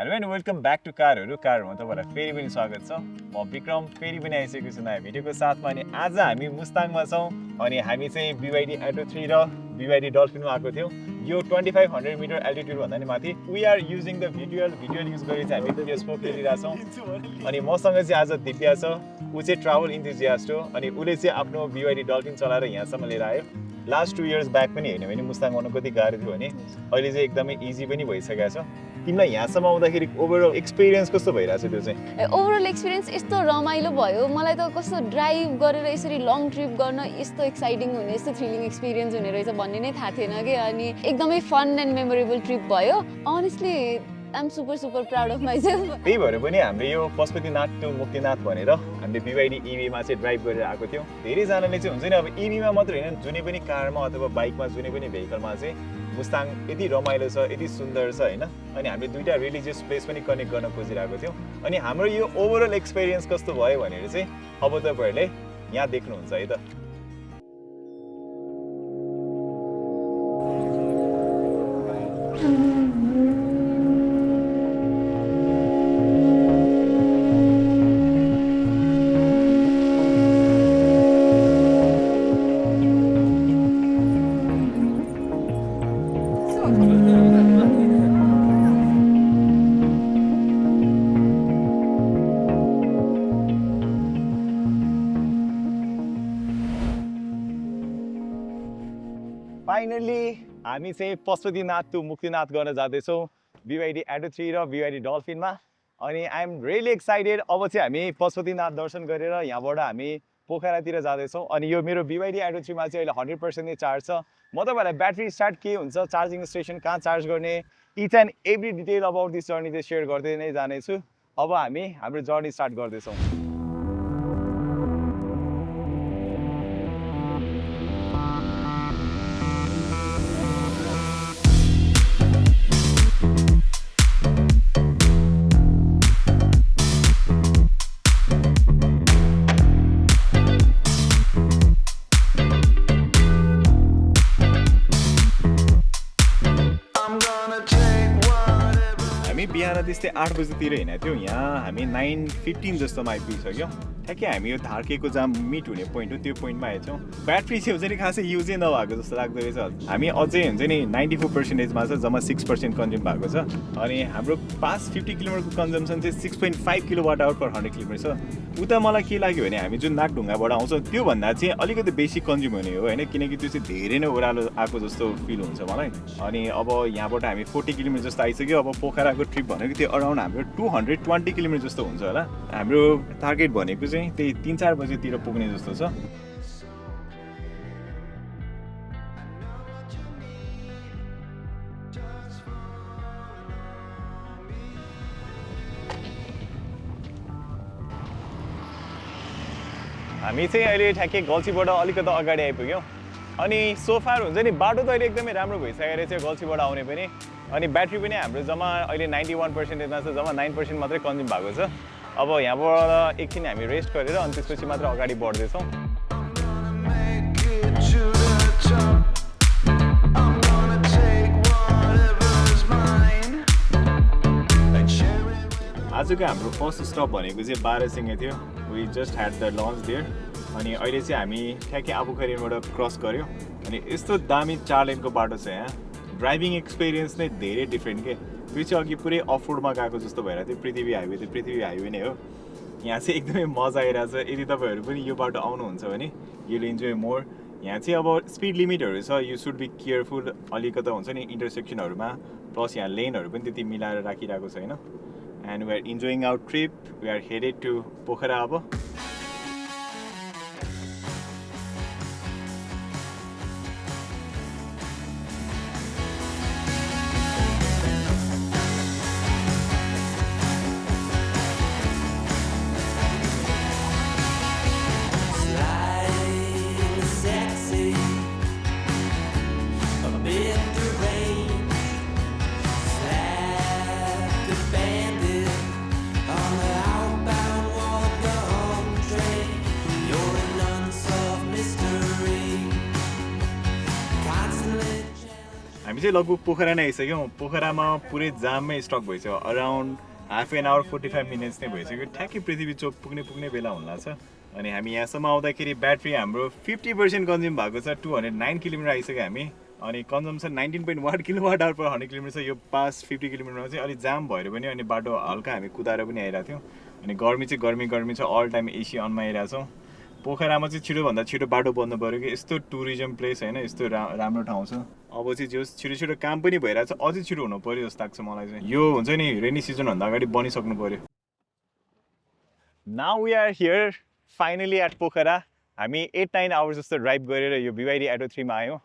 Hello and welcome back to कारहरू कारहरूमा तपाईँलाई फेरि पनि स्वागत छ। म विक्रम फेरि पनि आइसकेको छु नयाँ भिडियोको साथमा। अनि आज हामी मुस्ताङमा छौँ अनि हामी चाहिँ BYD Atto 3 र BYD डल्फिनमा आएको थियौँ। यो 2500 मिटर एल्टिट्युड भन्दा नि माथि we are using the visual use गरी चाहिँ हामी यो स्पोक खेलिरहेछौँ। अनि मसँग चाहिँ आज दिव्या छ, ऊ चाहिँ ट्राभल इन्थुजियास्ट हो अनि उसले चाहिँ आफ्नो BYD डल्फिन चलाएर यहाँसम्म लिएर आयो। लास्ट 2 इयर्स ब्याक पनि हेर्ने भने मुस्ताङ आउनु कति गाह्रो थियो भने अहिले चाहिँ एकदमै इजी पनि भइसकेको छ। तिमीलाई यहाँसम्म आउँदाखेरि ओभरअल एक्सपिरियन्स कस्तो भइरहेछ त्यो चाहिँ? ओभरअल एक्सपिरियन्स यस्तो रमाइलो भयो। मलाई त कस्तो ड्राइभ गरेर यसरी लङ ट्रिप गर्न यस्तो एक्साइटिङ हुने, यस्तो थ्रिलिङ एक्सपिरियन्स हुने रहेछ भन्ने नै थाहा थिएन कि। अनि एकदमै फन एन्ड मेमोरेबल ट्रिप भयो। Honestly I am super proud of myself. त्यही भएर पनि हामीले यो पशुपतिनाथ टु मुक्तिनाथ भनेर हामीले BYD EVमा चाहिँ ड्राइभ गरेर आएको थियौँ। धेरैजनाले चाहिँ हुन्छ नि अब EVमा मात्र होइन, जुनै पनि कारमा अथवा बाइकमा जुनै पनि भेहिकलमा चाहिँ मुस्ताङ यति रमाइलो छ, यति सुन्दर छ होइन। अनि हामीले दुईवटा रिलिजियस प्लेस पनि कनेक्ट गर्न खोजिरहेको थियौँ। अनि हाम्रो यो ओभरअल एक्सपिरियन्स कस्तो भयो भनेर चाहिँ अब तपाईँहरूले यहाँ देख्नुहुन्छ है त। फाइनली हामी चाहिँ पशुपतिनाथ टु मुक्तिनाथ गर्न जाँदैछौँ BYD Atto 3 र BYD डल्फिनमा। अनि आई एम रियली एक्साइटेड। अब चाहिँ हामी पशुपतिनाथ दर्शन गरेर यहाँबाट हामी पोखरातिर जाँदैछौँ। अनि यो मेरो BYD Atto 3 मा चाहिँ अहिले 100% नै चार्ज छ। म तपाईँलाई ब्याट्री स्टार्ट के हुन्छ, चार्जिङ स्टेसन कहाँ चार्ज गर्ने, each and every detail about this journey चाहिँ सेयर गर्दै नै जानेछु। अब हामी हाम्रो जर्नी स्टार्ट गर्दैछौँ। बिहान त्यस्तै 8 बजीतिर हिँडेको थियौँ। यहाँ हामी 9:15 जस्तोमा आइपुगिसक्यौँ। ठ्याक्कै हामी यो धार्केको जहाँ मिट हुने पोइन्ट हो त्यो पोइन्टमा आएछौँ। ब्याट्री चाहिँ हुन्छ नि खासै युजै नभएको जस्तो लाग्दो रहेछ। हामी अझै हुन्छ नि 94%मा छ, जम्मा 6% कन्ज्युम भएको छ। अनि हाम्रो पास 50 किलोमिटरको कन्जम्सन चाहिँ 6.5 किलोवाट आवर पर 100 किलोमिटर छ। उता मलाई के लाग्यो भने हामी जुन नागढुङ्गाबाट आउँछौँ त्योभन्दा चाहिँ अलिकति बेसी कन्ज्युम हुने हो होइन, किनकि त्यो चाहिँ धेरै नै ओह्रालो आएको जस्तो फिल हुन्छ मलाई। अनि अब यहाँबाट हामी 40 किलोमिटर जस्तो आइसक्यो। अब पोखराको ट्रिप भनेको त्यो अराउन्ड हाम्रो 220 किलोमिटर जस्तो हुन्छ होला। हाम्रो टार्गेट भनेको चाहिँ त्यही 3-4 बजेतिर पुग्ने जस्तो छ। हामी चाहिँ अहिले ठ्याक्कै गल्छीबाट अलिकति अगाडि आइपुग्यौँ। अनि सोफार हुन्छ नि बाटो त अहिले एकदमै राम्रो भइसकेको रहेछ गल्छीबाट आउने पनि। अनि ब्याट्री पनि हाम्रो जम्मा अहिले 91%मा छ, जम्मा 9% मात्रै कन्ज्युम भएको छ। अब यहाँबाट एकछिन हामी रेस्ट गरेर अनि त्यसपछि मात्र अगाडि बढ्दैछौँ। आजको हाम्रो फर्स्ट स्टप भनेको चाहिँ बारासिङे थियो। We just had the lunch there. अनि अहिले चाहिँ हामी ठ्याक्कै आफूखरीबाट क्रस गऱ्यौँ। अनि यस्तो दामी 4 लेनको बाटो छ यहाँ। ड्राइभिङ एक्सपिरियन्स नै धेरै डिफ्रेन्ट के। त्यो चाहिँ अघि पुरै अफ रोडमा गएको जस्तो भएर थियो। पृथ्वी हाइवे नै हो। यहाँ चाहिँ एकदमै मजा आइरहेछ। यदि तपाईँहरू पनि यो बाटो आउनुहुन्छ भने यु विल इन्जोय मोर। यहाँ चाहिँ अब स्पिड लिमिटहरू छ, यु सुड बी केयरफुल। अलिकति हुन्छ नि इन्टरसेक्सनहरूमा, प्लस यहाँ लेनहरू पनि त्यति मिलाएर राखिरहेको छैन। And we are enjoying our trip. We are headed to Pokhara अब। हामी चाहिँ लगभग पोखरा नै आइसक्यौँ पोखरामा पुरै जाममै स्टक भइसक्यो around half an hour 45 minutes नै भइसक्यो ठ्याक्कै पृथ्वी चोक पुग्ने बेला हुन लाग्छ अनि हामी यहाँसम्म आउँदाखेरि ब्याट्री हाम्रो 50% कन्ज्युम भएको छ 209 किलोमिटर आइसक्यो हामी अनि कन्जम्सन 19.1 किलोवाट आवर पर 100 किलोमिटर छ यो पास 50 किलोमिटरमा चाहिँ अलिक जाम भएर पनि अनि बाटो हल्का हामी कुदाएर पनि आइरहेको थियौँ अनि गर्मी चाहिँ गर्मी छ अल टाइम एसी अनमा आइरहेको छौँ पोखरामा चाहिँ छिटोभन्दा छिटो बाटो बन्नु पऱ्यो कि यस्तो टुरिज्म प्लेस होइन यस्तो राम्रो ठाउँ छ अब चाहिँ जो छिटो काम पनि भइरहेको छ अझै छिटो हुनु पऱ्यो जस्तो लाग्छ मलाई चाहिँ यो हुन्छ नि रेनी सिजनभन्दा अगाडि बनिसक्नु पऱ्यो now we are here finally at Pokhara हामी 8-9 आवर्स जस्तो ड्राइभ गरेर यो BYD Atto 3 मा आयौँ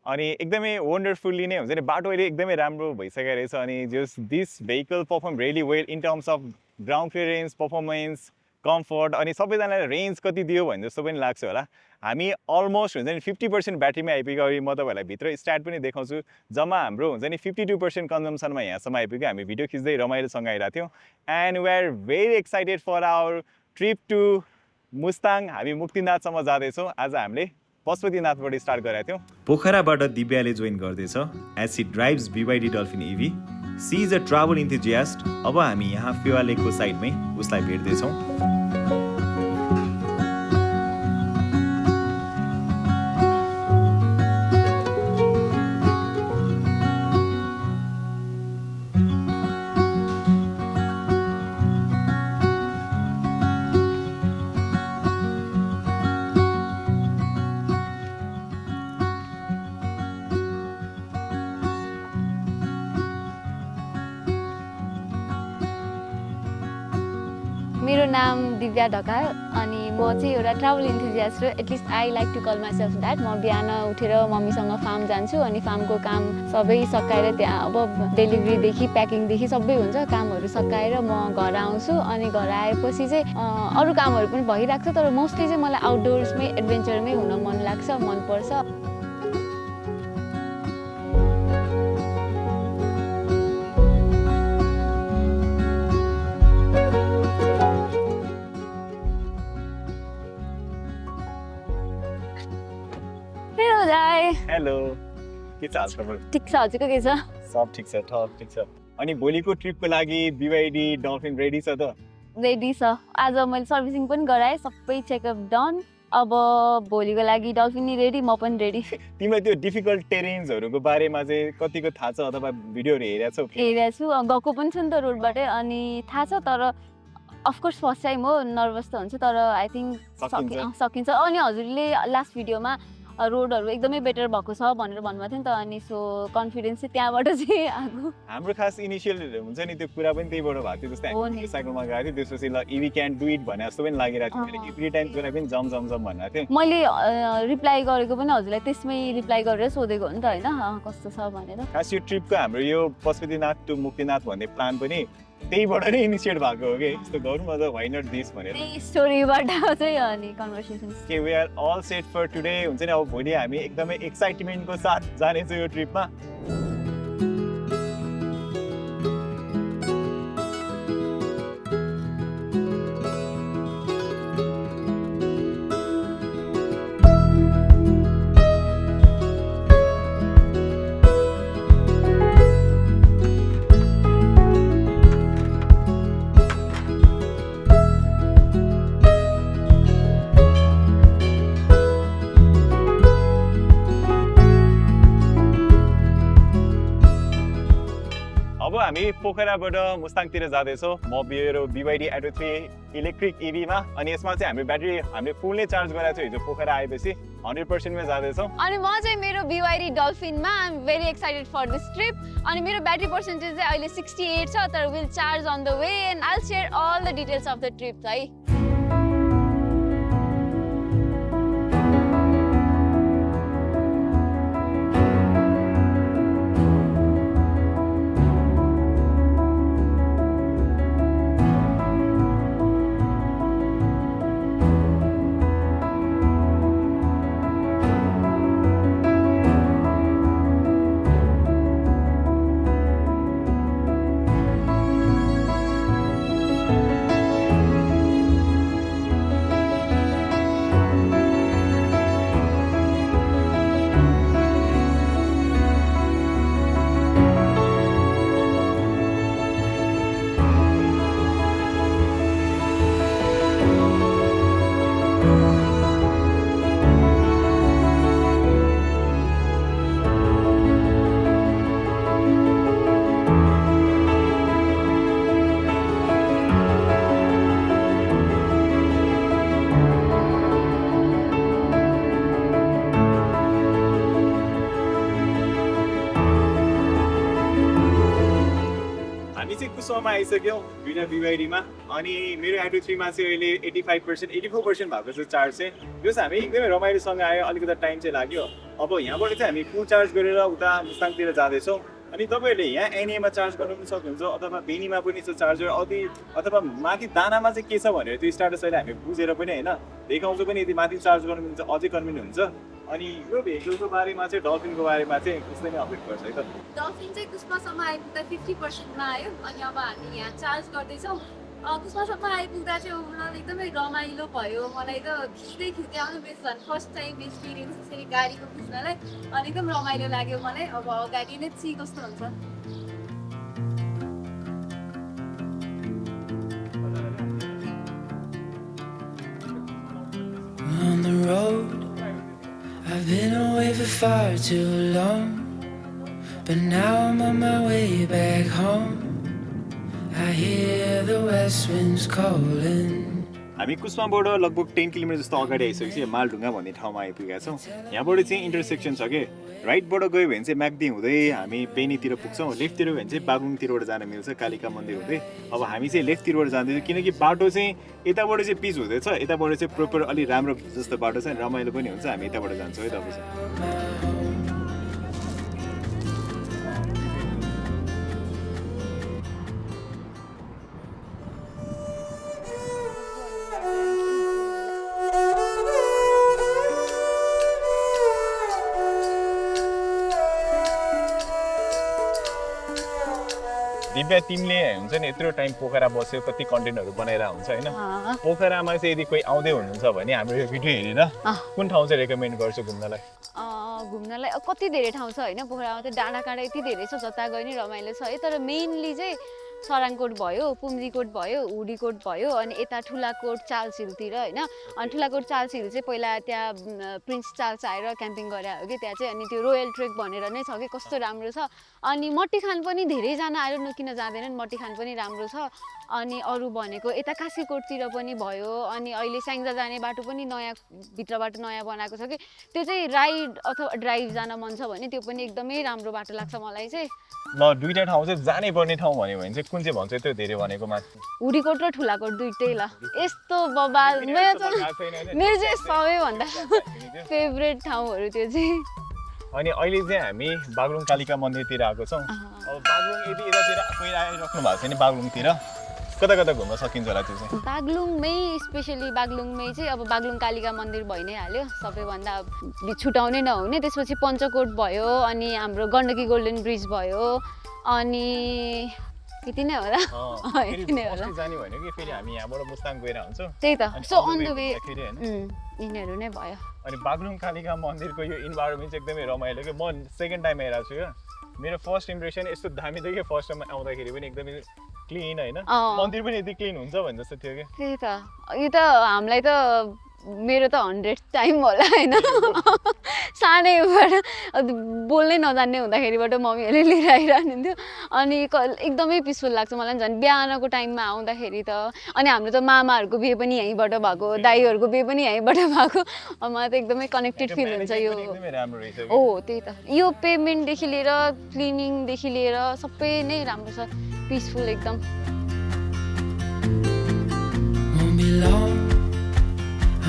अनि एकदमै वन्डरफुल्ली नै हुन्छ नि बाटो अहिले एकदमै राम्रो भइसकेको रहेछ अनि जस this vehicle perform really well in terms of ground clearance performance comfort अनि सबैजनालाई रेन्ज कति दियो भने जस्तो पनि लाग्छ होला हामी अलमोस्ट हुन्छ नि 50% ब्याट्रीमा आइपुग्यो अनि म तपाईँहरूलाई भित्र स्ट्याट पनि देखाउँछु जम्मा हाम्रो हुन्छ नि 52% कन्जम्सनमा यहाँसम्म आइपुग्यो हामी भिडियो खिच्दै रमाइलोसँग आइरहेको थियौँ and we are very excited for our trip to Mustang हामी मुक्तिनाथसम्म जाँदैछौँ आज हामीले पशुपतिनाथबाट स्टार्ट गरेका थियौँ पोखराबाट दिव्याले जोइन गर्दैछ as she drives BYD Dolphin EV she is a travel enthusiast अब हामी यहाँ फेवा लेकको साइडमै उसलाई भेट्दैछौँ मेरो नाम दिव्या ढकाल अनि म चाहिँ एउटा ट्राभल इन्थुजियास्ट हो at least I like to call myself that म बिहान उठेर मम्मीसँग फार्म जान्छु अनि फार्मको काम सबै सकाएर त्यहाँ अब डेलिभरीदेखि प्याकिङदेखि सबै हुन्छ कामहरू सकाएर म घर आउँछु अनि घर आएपछि चाहिँ अरू कामहरू पनि भइरहेको छ तर मोस्टली चाहिँ मलाई आउटडोर्समै एडभेन्चरमै हुन मन लाग्छ मनपर्छ हेलो के छ हालखबर ठिक छ हजुरको के छ सब ठिक छ ठिक छ अनि भोलिको ट्रिपको लागि BYD डल्फिन रेडी छ त रेडी छ आज मैले सर्भिसिङ पनि गराएँ सबै चेकअप डन अब भोलिको लागि डल्फिन नि रेडी म पनि रेडी तिमीलाई त्यो डिफिकल्ट टेरेन्सहरूको बारेमा चाहिँ कतिको थाहा छ अथवा भिडियोहरू हेरेको छौ हेरेको छु गएको पनि छु नि त रोडबाटै अनि थाहा छ तर अफकोर्स फर्स्ट टाइम हो नर्भस त हुन्छ तर आई थिङ्क सकिन्छ अनि हजुरले लास्ट भिडियोमा रोडहरू एकदमै बेटर भएको छ भनेर भन्नुभएको थियो नि त अनि सो कन्फिडेन्स चाहिँ त्यहाँबाट चाहिँ आएको हाम्रो खास इनिसियल हुन्छ नि त्यो कुरा पनि त्यहीबाट भएको थियो जस्तै हामी साइकलमा गएको थियो त्यसपछि ल इभी क्यान डु इट भने जस्तो पनि लागिरहेको थियो एभ्री टाइम कुरा पनि जम भनेको थियो मैले रिप्लाई गरेको पनि हजुरलाई त्यसमै रिप्लाई गरेर सोधेको हो नि त होइन कस्तो छ भनेर खास यो ट्रिपको हाम्रो यो पशुपतिनाथ टु मुक्तिनाथ भन्ने प्लान पनि त्यहीबाट नै इनिसिएट भएको हो कि यस्तो गरौँ म त वाइ नट दिस भनेर त्यही स्टोरीबाट चाहिँ अनि कन्भर्सेसन के we are all set for today हुन्छ नि अब भोलि हामी एकदमै एक्साइटमेन्टको साथ जानेछौँ यो ट्रिपमा हामी पोखराबाट मुस्ताङतिर जाँदैछौँ म मेरो BYD Atto 3 इलेक्ट्रिक EV मा अनि यसमा चाहिँ हाम्रो ब्याट्री हामीले फुल्ली चार्ज गरेको छौँ हिजो पोखरा आएपछि 100% मा जाँदैछौँ अनि म चाहिँ मेरो BYD डल्फिनमा I am very excited for this trip अनि मेरो ब्याट्री पर्सेन्टेज चाहिँ अहिले 68 छ तर will charge on the way and I will share all the details of the trip है कुसुमामा आइसक्यो दुईटा BYD-मा अनि मेरो Atto 3-मा चाहिँ अहिले 85% 84% भएको छ चार्ज चाहिँ यो चाहिँ हामी एकदमै रमाइलोसँग आयो अलिकति टाइम चाहिँ लाग्यो अब यहाँबाट चाहिँ हामी फुल चार्ज गरेर उता मुस्ताङतिर जाँदैछौँ अनि तपाईँहरूले यहाँ एनएमा चार्ज गर्नु पनि सक्नुहुन्छ अथवा बेनीमा पनि छ चार्जर अथवा माथि दानामा चाहिँ के छ भनेर त्यो स्टाटस अहिले हामी बुझेर पनि होइन देखाउँछौँ पनि यदि माथि चार्ज गर्नुहुन्छ अझै कन्भिनियन्ट हुन्छ अनि यो भेहिकलको बारेमा चाहिँ डल्फिनको बारेमा चाहिँ उसले नै अपडेट गर्छ है त डल्फिन चाहिँ कुस्मासम्म आइपुग्दा 50%मा आयो अनि अब हामी यहाँ चार्ज गर्दैछौँ कुस्मासम्म आइपुग्दा चाहिँ ओभरअल एकदमै रमाइलो भयो मलाई त खिच्दै आउनु बेस झन् फर्स्ट टाइम एक्सपिरियन्स यसरी गाडीको खिच्नलाई अनि एकदम रमाइलो लाग्यो मलाई अब अगाडि नै सी कस्तो हुन्छ On the road, I've been away for far too long, but now I'm on my way back home. I hear the west winds calling. हामी कुस्माबाट लगभग 10 किलोमिटर जस्तो अगाडि आइसकेपछि मालढुङ्गा भन्ने ठाउँमा आइपुगेका छौँ यहाँबाट चाहिँ इन्टरसेक्सन छ कि राइटबाट गयो भने चाहिँ म्याग्दी हुँदै हामी बेनीतिर पुग्छौँ लेफ्टतिर गयो भने चाहिँ बागलुङतिरबाट जान मिल्छ कालिका मन्दिर हुँदै अब हामी चाहिँ लेफ्टतिरबाट जाँदैछौँ किनकि बाटो चाहिँ यताबाट चाहिँ पिच हुँदैछ यताबाट चाहिँ प्रोपर अलि राम्रो जस्तो बाटो छ रमाइलो पनि हुन्छ हामी यताबाट जान्छौँ है तपाईँ चाहिँ दिव्या तिमीले हुन्छ नि यत्रो टाइम पोखरा बस्यो कति कन्टेन्टहरू बनाएर हुन्छ होइन पोखरामा चाहिँ यदि कोही आउँदै हुनुहुन्छ भने हाम्रो यो भिडियो हेरेर कुन ठाउँ चाहिँ रेकमेन्ड गर्छु घुम्नलाई घुम्नलाई कति धेरै ठाउँ छ होइन पोखरामा त डाँडा काँडा यति धेरै छ जता गए नि रमाइलो छ है तर मेनली चाहिँ सराङकोट भयो पुम्जीकोट भयो हुडीकोट भयो अनि यता ठुलाकोट चालझिलतिर होइन अनि ठुलाकोट चालझिल चाहिँ पहिला त्यहाँ प्रिन्स चार्ल्स आएर क्याम्पिङ गरे हो कि त्यहाँ चाहिँ अनि त्यो रोयल ट्रेक भनेर नै छ कि कस्तो राम्रो छ अनि मट्टीखान पनि धेरैजना आएर किन जाँदैनन् मट्टीखान पनि राम्रो छ अनि अरू भनेको यता काशीकोटतिर पनि भयो अनि अहिले स्याङ्जा जाने बाटो पनि नयाँ भित्रबाट नयाँ बनाएको छ कि त्यो चाहिँ राइड अथवा ड्राइभ जान मन छ भने त्यो पनि एकदमै राम्रो बाटो लाग्छ मलाई चाहिँ ल दुईटा ठाउँ चाहिँ जानै पर्ने ठाउँ भन्यो भने चाहिँ कुन चाहिँ भन्छ त्यो धेरै भनेकोमा हुडीकोट र ठुलाकोट दुइटै ल यस्तो बबाल मेरो चाहिँ सबैभन्दा फेभरेट ठाउँहरू त्यो चाहिँ अनि अहिले चाहिँ हामी बागलुङ कालिका मन्दिरतिर आएको छौँ अब बागलुङ यदि यतातिर कोही आइराख्नु भएको छ भने बागलुङतिर कता कता घुम्न सकिन्छ होला त्यो चाहिँ बागलुङमै स्पेसली बागलुङमै चाहिँ अब बागलुङ कालिका मन्दिर भइ नै हाल्यो सबैभन्दा छुटाउनै नहुने त्यसपछि पञ्चकोट भयो अनि हाम्रो गण्डकी गोल्डन ब्रिज भयो अनि यति नै होला यति नै होला जाने भन्यो कि फेरि हामी यहाँबाट मुस्ताङ गएर हुन्छौँ त्यही त सो अन द वे यिनीहरू नै भयो अनि बागलुङ कालिका मन्दिरको यो इन्भाइरोमेन्ट चाहिँ एकदमै रमाइलो कि म सेकेन्ड टाइम आइरहेको छु क्या मेरो फर्स्ट इम्प्रेसन यस्तो दामी थियो कि फर्स्ट टाइम आउँदाखेरि पनि एकदमै क्लिन होइन मन्दिर पनि यति क्लिन हुन्छ भने जस्तो थियो कि त्यही त यो त हामीलाई त मेरो त 100 टाइम होला होइन सानैबाट बोल्नै नजान्ने हुँदाखेरिबाट मम्मीहरूले लिएर आइरहनुहुन्थ्यो अनि एकदमै पिसफुल लाग्छ मलाई झन् बिहानको टाइममा आउँदाखेरि त अनि हाम्रो त मामाहरूको बिहे पनि यहीँबाट भएको दाइहरूको बिहे पनि यहीँबाट भएको मलाई त एकदमै कनेक्टेड फिल हुन्छ यो हो त्यही त यो पेमेन्टदेखि लिएर क्लिनिङदेखि लिएर सबै नै राम्रो छ पिसफुल एकदम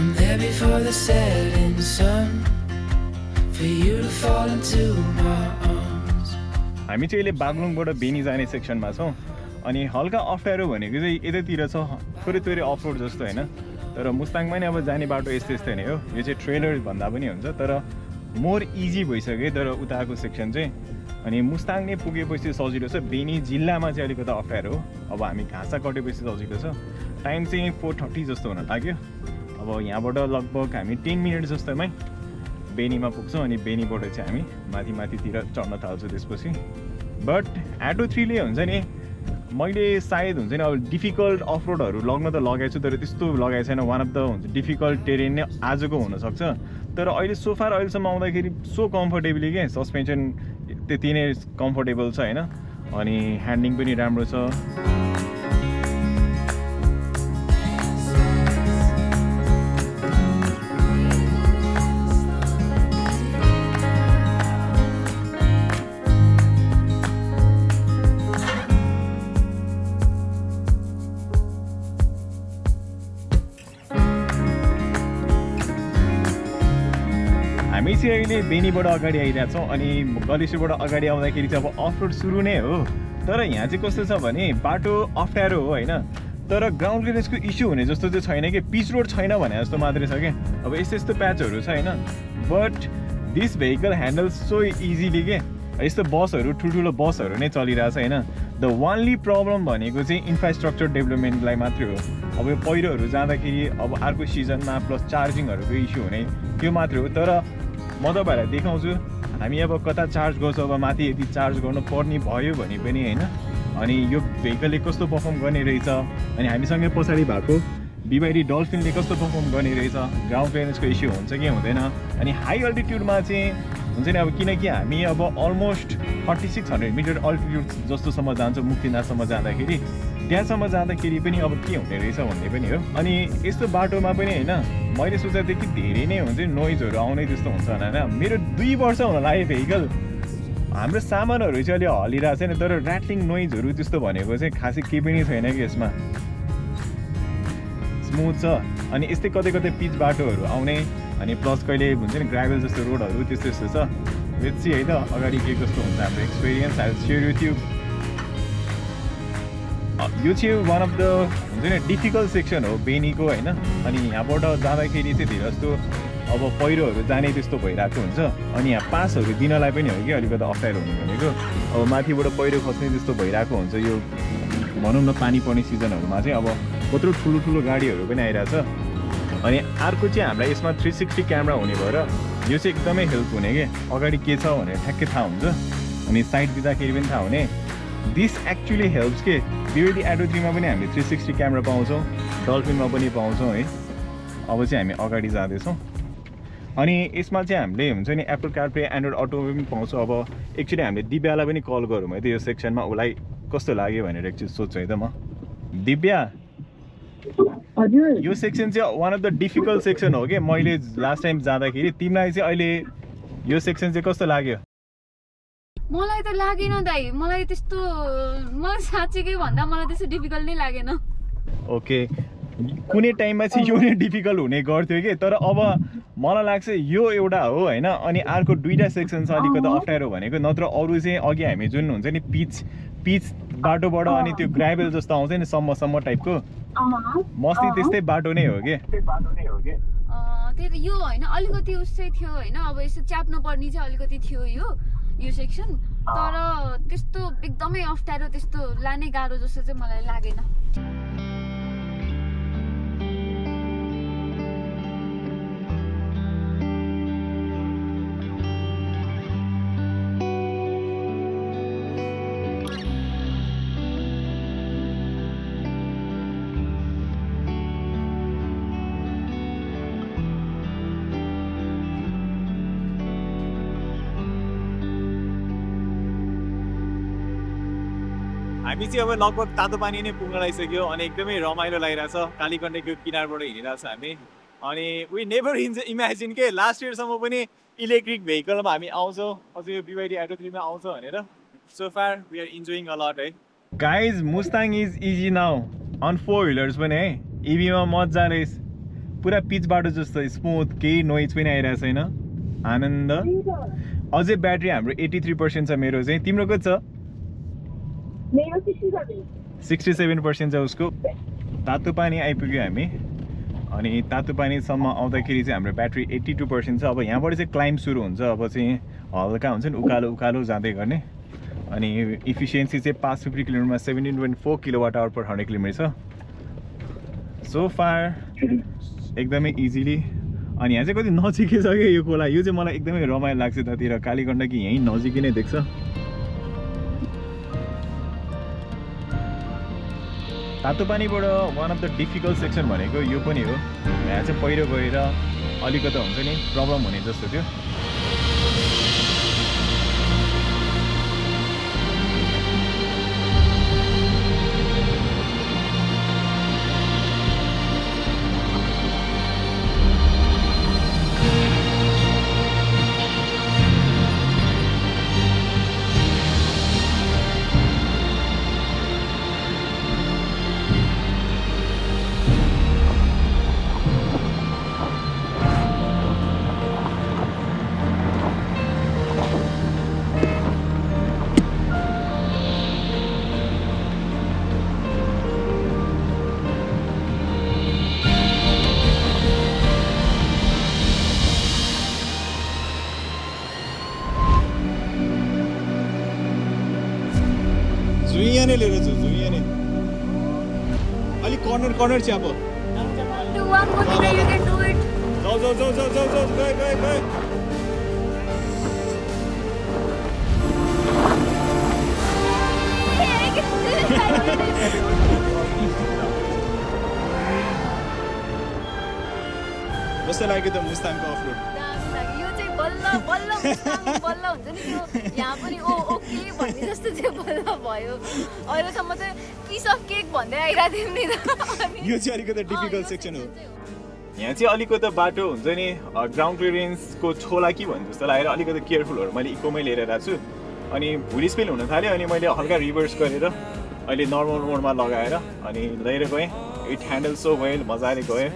I'm there before the setting sun for you to fall into my arms. हामी चाहिँ अहिले बागलुङबाट बेनी जाने सेक्सनमा छौँ अनि हल्का अप्ठ्यारो भनेको चाहिँ यतातिर छ थोरै थोरै अफ रोड जस्तो होइन तर मुस्ताङमा नै अब जाने बाटो यस्तै यस्तै नै हो यो चाहिँ ट्रेलर भन्दा पनि हुन्छ तर मोर इजी भइसक्यो तर उताको सेक्सन चाहिँ अनि मुस्ताङ नै पुगेपछि सजिलो छ बेनी जिल्लामा चाहिँ अलिकति अप्ठ्यारो हो अब हामी घाँसा कटेपछि सजिलो छ टाइम चाहिँ 4:30 जस्तो हुन लाग्यो अब यहाँबाट लगभग हामी 10 मिनट जस्तोमै बेनीमा पुग्छौँ अनि बेनीबाट चाहिँ हामी माथितिर चढ्न थाल्छौँ त्यसपछि बट एटो 3ले हुन्छ नि मैले सायद हुन्छ नि अब डिफिकल्ट अफ रोडहरू लग्न त लगाएको छु तर त्यस्तो लगाएको छैन वान अफ द हुन्छ डिफिकल्ट टेरेन नै आजको हुनसक्छ तर अहिले सोफार अहिलेसम्म आउँदाखेरि सो कम्फर्टेबली के सस्पेन्सन त्यति नै कम्फर्टेबल छ होइन अनि ह्यान्डलिङ पनि राम्रो छ हामी चाहिँ अहिले बेनीबाट अगाडि आइरहेको छौँ अनि गलेश्वरबाट अगाडि आउँदाखेरि चाहिँ अब अफ रोड सुरु नै हो। तर यहाँ चाहिँ कस्तो छ भने बाटो अप्ठ्यारो हो होइन, तर ग्राउन्ड क्लियरेन्सको इस्यु हुने जस्तो चाहिँ छैन कि, पिच रोड छैन भने जस्तो मात्रै छ क्या। अब यस्तो यस्तो प्याचहरू छ होइन, but this vehicle handle so easily के। यस्तो बसहरू ठुल्ठुलो बसहरू नै चलिरहेछ होइन। द वान्ली प्रब्लम भनेको चाहिँ इन्फ्रास्ट्रक्चर डेभलपमेन्टलाई मात्रै हो। अब यो पहिरोहरू जाँदाखेरि अब अर्को सिजनमा प्लस चार्जिङहरूको इस्यु हुने त्यो मात्रै हो। तर म तपाईँहरूलाई देखाउँछु, हामी अब कता चार्ज गर्छौँ, अब माथि यदि चार्ज गर्नु पर्ने भयो भने पनि होइन। अनि यो भेहिकलले कस्तो पर्फर्म गर्ने रहेछ, अनि हामीसँगै पछाडि भएको BYD डल्फिनले कस्तो पर्फर्म गर्ने रहेछ, ग्राउन्ड क्लियरेन्सको इस्यु हुन्छ कि हुँदैन। अनि हाई अल्टिट्युडमा चाहिँ हुन्छ नि, अब किनकि हामी अब अलमोस्ट 4600 मिटर अल्टिट्युड जस्तोसम्म जान्छौँ मुक्तिनाथसम्म जाँदाखेरि, त्यहाँसम्म जाँदाखेरि पनि अब के हुने रहेछ भन्ने पनि हो। अनि यस्तो बाटोमा पनि होइन, मैले सोचेको थिएँ कि धेरै नै हुन्छ नि नोइजहरू आउने जस्तो हुन्छ होइन। मेरो 2 वर्ष हुन लाग्यो भेहिकल, हाम्रो सामानहरू चाहिँ अलि हलिरहेको छैन, तर ऱ्याटलिङ नोइजहरू त्यस्तो भनेको चाहिँ खासै केही पनि छैन कि यसमा, स्मुथ छ। अनि यस्तै कतै कतै पिच बाटोहरू आउने, अनि प्लस कहिले हुन्छ नि ग्राभल जस्तो रोडहरू त्यस्तो यस्तो छ। लेट्स सी है त अगाडि के कस्तो हुन्छ हाम्रो experience. I will share with you. यो चाहिँ वान अफ द हुन्छ नि डिफिकल्ट सेक्सन हो बेनीको होइन। अनि यहाँबाट जाँदाखेरि चाहिँ धेरै जस्तो अब पहिरोहरू जाने त्यस्तो भइरहेको हुन्छ। अनि यहाँ पासहरू दिनलाई पनि हो कि अलिकति अप्ठ्यारो हुने भनेको, अब माथिबाट पहिरो खस्ने त्यस्तो भइरहेको हुन्छ। यो भनौँ न पानी पर्ने सिजनहरूमा चाहिँ अब कत्रो ठुलो ठुलो गाडीहरू पनि आइरहेछ। अनि अर्को चाहिँ हामीलाई यसमा 360 क्यामेरा हुने भएर यो चाहिँ एकदमै हेल्प हुने कि, अगाडि के छ भनेर ठ्याक्कै थाहा हुन्छ, अनि साइड दिँदाखेरि पनि थाहा हुने। दिस एक्चुली हेल्प्स के। BYD Atto 3 मा पनि हामीले 360 क्यामेरा पाउँछौँ, डल्फिनमा पनि पाउँछौँ है। अब चाहिँ हामी अगाडि जाँदैछौँ। अनि यसमा चाहिँ हामीले हुन्छ नि एप्पल कारप्ले, एन्ड्रोइड अटो पनि पाउँछौँ। अब एक्चुली हामीले दिव्यालाई पनि कल गरौँ है त यो सेक्सनमा, उसलाई कस्तो लाग्यो भनेर एकचोटि सोध्छु है त म। दिव्या, यो सेक्सन चाहिँ one of the difficult section हो कि। मैले लास्ट टाइम जाँदाखेरि तिमीलाई चाहिँ अहिले यो सेक्सन चाहिँ कस्तो लाग्यो? मलाई त लागेन दाइ, मलाई त्यस्तो, मलाई साँच्चीकै भन्दा मलाई त्यस्तो डिफिकल्ट नै लागेन। ओके, कुनै टाइममा चाहिँ यो नै डिफिकल्ट हुने गर्थ्यो कि, तर अब मलाई लाग्छ यो एउटा हो होइन। अनि अर्को 2टा सेक्सन छ अलिकति अप्ठ्यारो भनेको, नत्र अरू चाहिँ अघि हामी जुन हुन्छ नि पिच बाटोबाट अनि त्यो ग्राभल जस्तो आउँछ नि सम्म टाइपको, मस्ती त्यस्तै बाटो नै हो कि। त्यही त यो होइन, अलिकति उसै थियो होइन, अब यसो च्याप्नु पर्ने चाहिँ अलिकति थियो यो सेक्सन, तर त्यस्तो एकदमै अप्ठ्यारो त्यस्तो लाने गाह्रो जस्तो चाहिँ मलाई लागेन। हामी चाहिँ अब लगभग तातो पानी नै पुग्न लागिसक्यो अनि एकदमै रमाइलो लागिरहेछ। कालीकण्डेको किनारबाट हिँडिरहेछ हामी। अनि वी नेभर इमेजिन के लास्ट इयरसम्म पनि इलेक्ट्रिक भेहिकलमा हामी आउँछौँ, अझ यो BYD Atto 3 मा आउँछ भनेर। So far we are enjoying a lot है। Guys, Mustang is easy now on 4 wheelers पनि है। इभीमा मजाले पुरा पिच बाटो जस्तो स्मुथ, केही नोइज पनि आइरहेको छैन, आनन्द। अझै ब्याट्री हाम्रो 83% छ मेरो चाहिँ। तिम्रो कति छ? 67% छ उसको। तातो पानी आइपुग्यो हामी। अनि तातो पानीसम्म आउँदाखेरि चाहिँ हाम्रो ब्याट्री 82% छ। अब यहाँबाट चाहिँ क्लाइम्ब सुरु हुन्छ, अब चाहिँ हल्का हुन्छ नि उकालो जाँदै गर्ने। अनि इफिसियन्सी चाहिँ 550 किलोमिटरमा 17.4 kWh/100 किलोमिटर छ। सो फार एकदमै इजिली। अनि यहाँ चाहिँ कति नजिकै छ क्या यो खोला, यो चाहिँ मलाई एकदमै रमाइलो लाग्छ। त्यतिर कालीगण्डकी यहीँ नजिकै नै देख्छ। तातो पानीबाट one of the difficult section भनेको यो पनि हो। यहाँ चाहिँ पहिरो गएर अलिकति हुन्छ नि प्रब्लम हुने जस्तो थियो। अलिक corner च्याप Do one more thing, you can do it. जाऊ गए कस्तो लाग्यो त मुस्ताङको अफरोड यो चाहिँ बल्ल मुस्ताङ बल्ल हुन्छ नि त्यो यहाँ पनि ओके भन्ने जस्तो चाहिँ बल्ल भयो अहिलेसम्म चाहिँ पिस अफ केक भन्दै आइरहेको थियौँ नि त यो चाहिँ अलिकति डिफिकल्ट सेक्सन हो यहाँ चाहिँ अलिकति बाटो हुन्छ नि ग्राउन्ड क्लियरेन्सको छोला कि भन्ने जस्तो लागेर अलिकति केयरफुलहरू मैले इकोमै लिएर आएको छु अनि भुँडी स्पिल हुन थाल्यो अनि मैले हल्का रिभर्स गरेर अहिले नर्मल मोडमा लगाएर अनि लिएर गएँ इट ह्यान्डल सो वेल मजाले गयो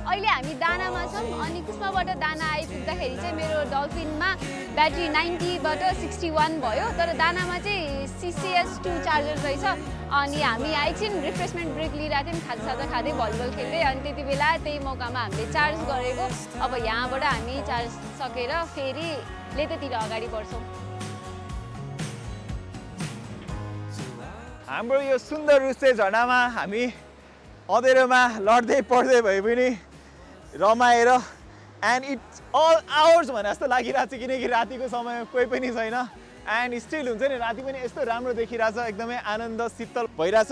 अहिले हामी दानामा छौँ अनि कुस्माबाट दाना आइपुग्दाखेरि चाहिँ मेरो डल्फिनमा ब्याट्री 90बाट 61 भयो तर दानामा चाहिँ CCS2 चार्जर रहेछ अनि हामी एकछिन रिफ्रेसमेन्ट ब्रेक लिइरहेको थियौँ खाजासाजा खाँदै भलिबल खेल्दै अनि त्यति बेला त्यही मौकामा हामीले चार्ज गरेको अब यहाँबाट हामी चार्ज सकेर फेरि लेतेतिर अगाडि बढ्छौँ हाम्रो यो सुन्दर रुस्ते झर्नामा हामी अँधेरोमा लड्दै पढ्दै भए पनि रमाएर एन्ड इट्स अल आवर्स भने जस्तो लागिरहेको छ किनकि रातिको समय कोही पनि छैन एन्ड स्टिल हुन्छ नि राति पनि यस्तो राम्रो देखिरहेछ एकदमै आनन्द शीतल भइरहेछ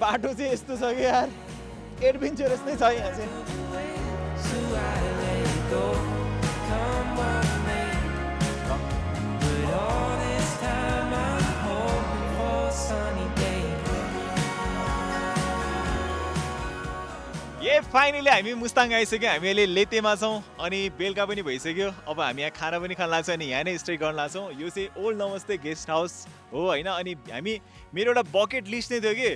बाटो चाहिँ यस्तो छ कि यार एडभेन्चरस नै छ यहाँ चाहिँ So I let it go. Come what may. But all this time I'm hoping for a sunny day. A finally हामी मुस्ताङ आइसक्यो हामी अहिले लेतेमा छौँ अनि बेलुका पनि भइसक्यो अब हामी यहाँ खाना पनि खान लाग्छ अनि यहाँ नै स्टे गर्न लाग्छौँ यो चाहिँ ओल्ड नमस्ते गेस्ट हाउस हो होइन अनि हामी मेरो एउटा बकेट लिस्ट नै थियो कि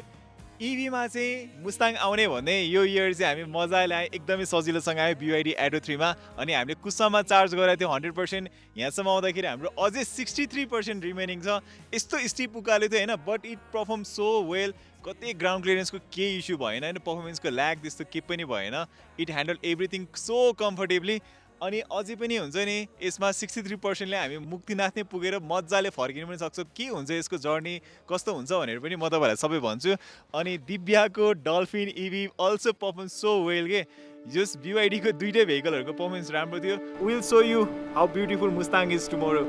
इभीमा चाहिँ मुस्ताङ आउने भन्ने यो इयर चाहिँ हामी मजाले आयो एकदमै सजिलोसँग आयो BYD एडो 3मा अनि हामीले कुसामा चार्ज गराएको थियो 100% यहाँसम्म आउँदाखेरि हाम्रो अझै 63% रिमेनिङ छ यस्तो स्टिप उकालो थियो होइन but it perform so well कतै ग्राउन्ड क्लियरेन्सको केही इस्यु भएन होइन पर्फर्मेन्सको ल्याग त्यस्तो केही पनि भएन it handle everything so comfortably अनि अझै पनि हुन्छ नि यसमा 63%ले हामी मुक्तिनाथ नै पुगेर मजाले फर्किनु पनि सक्छौँ के हुन्छ यसको जर्नी कस्तो हुन्छ भनेर पनि म तपाईँहरूलाई सबै भन्छु अनि दिव्याको dolphin EV also perform so well के जस BYDको दुईटै भेहिकलहरूको पर्फर्मेन्स राम्रो थियो will show you how beautiful Mustang is tomorrow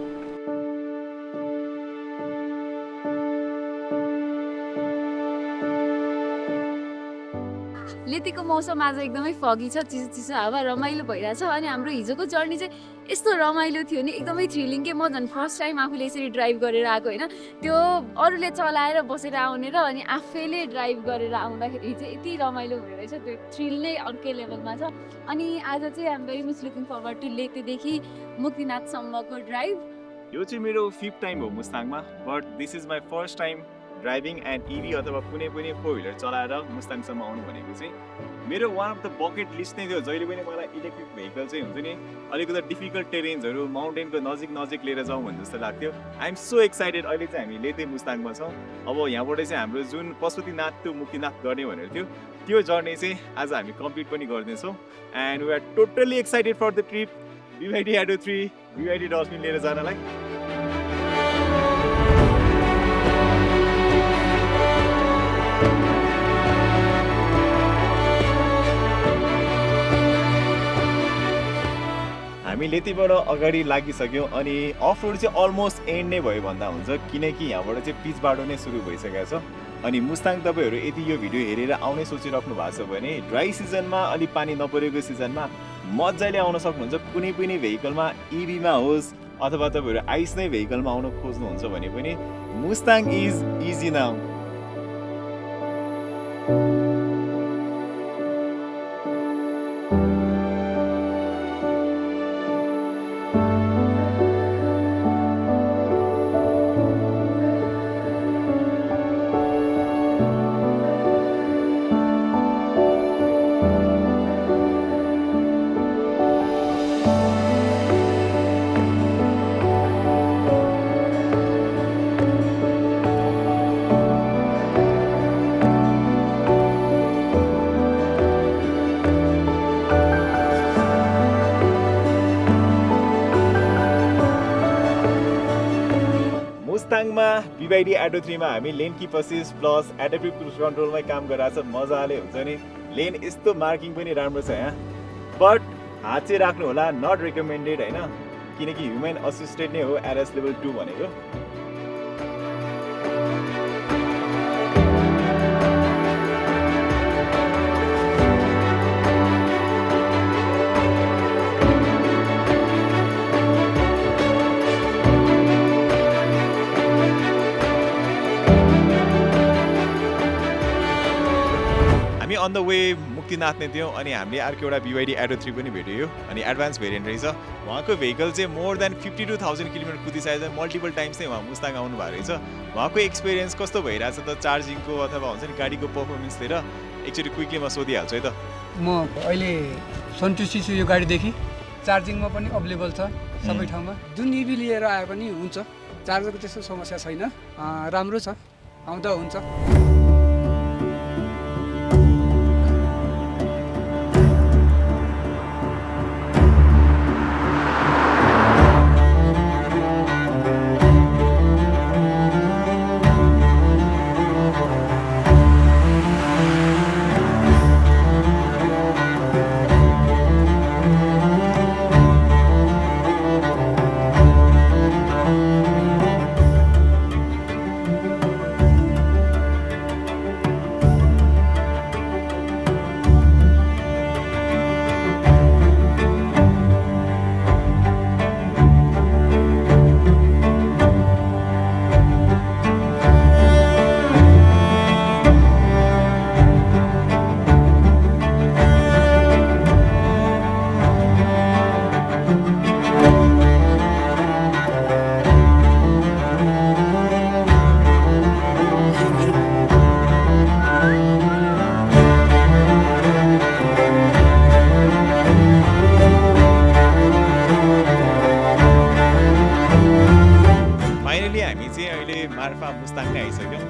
लेतीको मौसम आज एकदमै फगी छ चिसो चिसो हावा रमाइलो भइरहेछ अनि हाम्रो हिजोको जर्नी चाहिँ यस्तो रमाइलो थियो नि एकदमै थ्रिलिङ के म झन् फर्स्ट टाइम आफूले यसरी ड्राइभ गरेर आएको होइन त्यो अरूले चलाएर बसेर आउने र अनि आफैले ड्राइभ गरेर आउँदाखेरि चाहिँ यति रमाइलो हुने रहेछ त्यो थ्रिल नै अर्कै लेभलमा छ अनि आज चाहिँ I'm very much looking forward to लेतेदेखि मुक्तिनाथसम्मको ड्राइभ यो चाहिँ मेरो 5th टाइम हो मुस्ताङमा but this is my first time driving and EV अथवा कुनै पनि 4 व्हिलर चलाएर मुस्ताङसम्म आउनु भनेको चाहिँ मेरो one of the bucket list नै थियो जहिले पनि मलाई इलेक्ट्रिक भेहिकल चाहिँ हुन्छ नि अलिकति डिफिकल्ट टेरेन्सहरू माउन्टेनको नजिक लिएर जाउँ भन्ने जस्तो लाग्थ्यो आइ एम सो एक्साइटेड अहिले चाहिँ हामी लेते मुस्ताङमा छौँ अब यहाँबाट चाहिँ हाम्रो जुन पशुपतिनाथ टु मुक्तिनाथ गर्ने भनेर थियो त्यो जर्नी चाहिँ आज हामी कम्प्लिट पनि गर्दैछौँ and we are totally excited for the trip BYD Atto 3 BYD Dolphin लिएर जानलाई हामी लेतीबाट अगाडि लागिसक्यौँ अनि अफ रोड चाहिँ अलमोस्ट एन्ड नै भयो भन्दा हुन्छ किनकि यहाँबाट चाहिँ पिच बाटो नै सुरु भइसकेको छ अनि मुस्ताङ तपाईँहरू यदि यो भिडियो हेरेर आउनै सोचिराख्नु भएको छ भने ड्राई सिजनमा अलिक पानी नपरेको सिजनमा मजाले आउन सक्नुहुन्छ कुनै पनि भेहिकलमा इभीमा होस् अथवा तपाईँहरू आइस नै भेहिकलमा आउन खोज्नुहुन्छ भने पनि मुस्ताङ इज इजी नाउ मुस्ताङमा BYD Atto 3 मा हामी lane keep assist plus adaptive cruise कन्ट्रोलमै काम गरिरहेको छ मजाले हुन्छ नि लेन यस्तो मार्किङ पनि राम्रो छ यहाँ बट हात चाहिँ राख्नु होला नट रिकमेन्डेड होइन किनकि ह्युमन असिस्टेड नै हो RS लेभल 2 भनेको अन द वे मुक्तिनाथ नै थियौँ अनि हामीले अर्को एउटा BYD Atto 3 पनि भेट्यो अनि एडभान्स भेरिएन्ट रहेछ उहाँको भेहिकल चाहिँ मोर देन 52,000 किलोमिटर कुदिसकेको छ मल्टिपल टाइम्स चाहिँ उहाँ मुस्ताङ आउनु भएको रहेछ उहाँको एक्सपिरियन्स कस्तो भइरहेछ त चार्जिङको अथवा हुन्छ नि गाडीको पर्फर्मेन्स लिएर एकचोटि क्विकली म सोधिहाल्छु है त म अहिले सन्तुष्टि छु यो गाडीदेखि चार्जिङमा पनि अभाइलेबल छ सबै ठाउँमा जुन इभी लिएर आए पनि हुन्छ चार्जरको त्यस्तो समस्या छैन राम्रो छ आउँदा हुन्छ मार्फा मुस्ताङ नै आइसक्यौ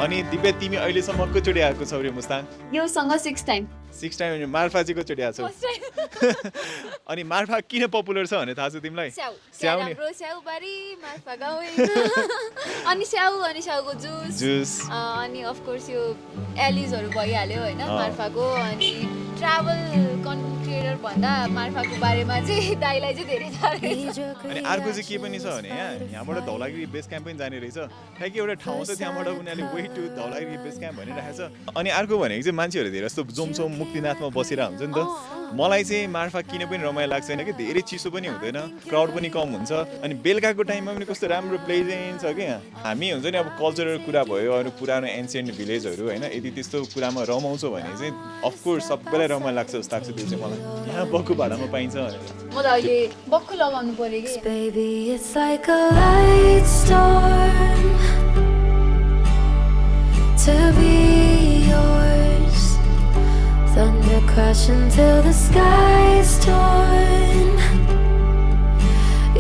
अनि दिव्य तिमी अहिलेसम्म कतिचोटि आएको छौ रे मुस्ताङ योसँग 6 टाइम मार्फा चाहिँ कतिचोटि आएको छौ अनि मार्फा किन पपुलर छ भने थाहा छ तिमीलाई स्याउ नि स्याउबारी मार्फा गाउँ अनि स्याउको जुस अनि अफ कोर्स यो एलिजहरु भइहाल्यो हैन मार्फाको अनि ट्राभल कन्टेन्ट क्रिएटर भन्दा मार्फाको बारेमा चाहिँ दाइलाई चाहिँ धेरै थाहा रहेछ अनि अर्को चाहिँ के पनि छ भने यहाँबाट धौलागिरी बेस क्याम्प पनि जाने रहेछ ठ्याक्कै एउटा ठाउँ छ त्यहाँबाट उनीहरूले way to Dhaulagiri base camp भनिरहेको छ अनि अर्को भनेको चाहिँ मान्छेहरू धेरै जस्तो जोमसोम मुक्तिनाथमा बसेर हुन्छ नि त मलाई चाहिँ मार्फा किन पनि रमाइलो लाग्छ होइन कि धेरै चिसो पनि हुँदैन क्राउड पनि कम हुन्छ अनि बेलुकाको टाइममा पनि कस्तो राम्रो प्लेजेन्ट छ कि हामी हुन्छ नि अब कल्चरल कुरा भयो अनि पुरानो एन्सियन्ट भिलेजहरू होइन यदि त्यस्तो कुरामा रमाउँछौँ भने चाहिँ अफकोर्स सबैलाई रमाइलो लाग्छ जस्तो लाग्छ त्यो चाहिँ मलाई यहाँ बक्खु भाडामा पाइन्छ भनेर म त अहिले बक्खु लगाउनु पर्यो कि Baby, it's like a light storm to be yours. Thunder crashing till the sky's torn.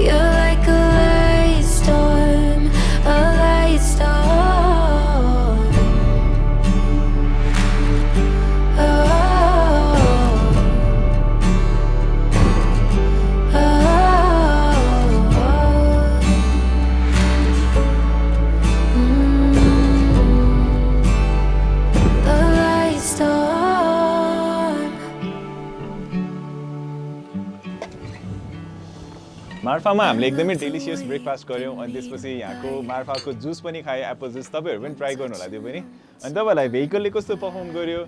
You're like a light storm, a light storm. Oh, मार्फामा हामीले एकदमै डेलिसियस ब्रेकफास्ट गऱ्यौँ अनि त्यसपछि यहाँको मार्फाको जुस पनि खायो एप्पल जुस तपाईँहरू पनि ट्राई गर्नु होला त्यो पनि अनि तपाईँहरूलाई भेहिकलले कस्तो पर्फर्म गर्यो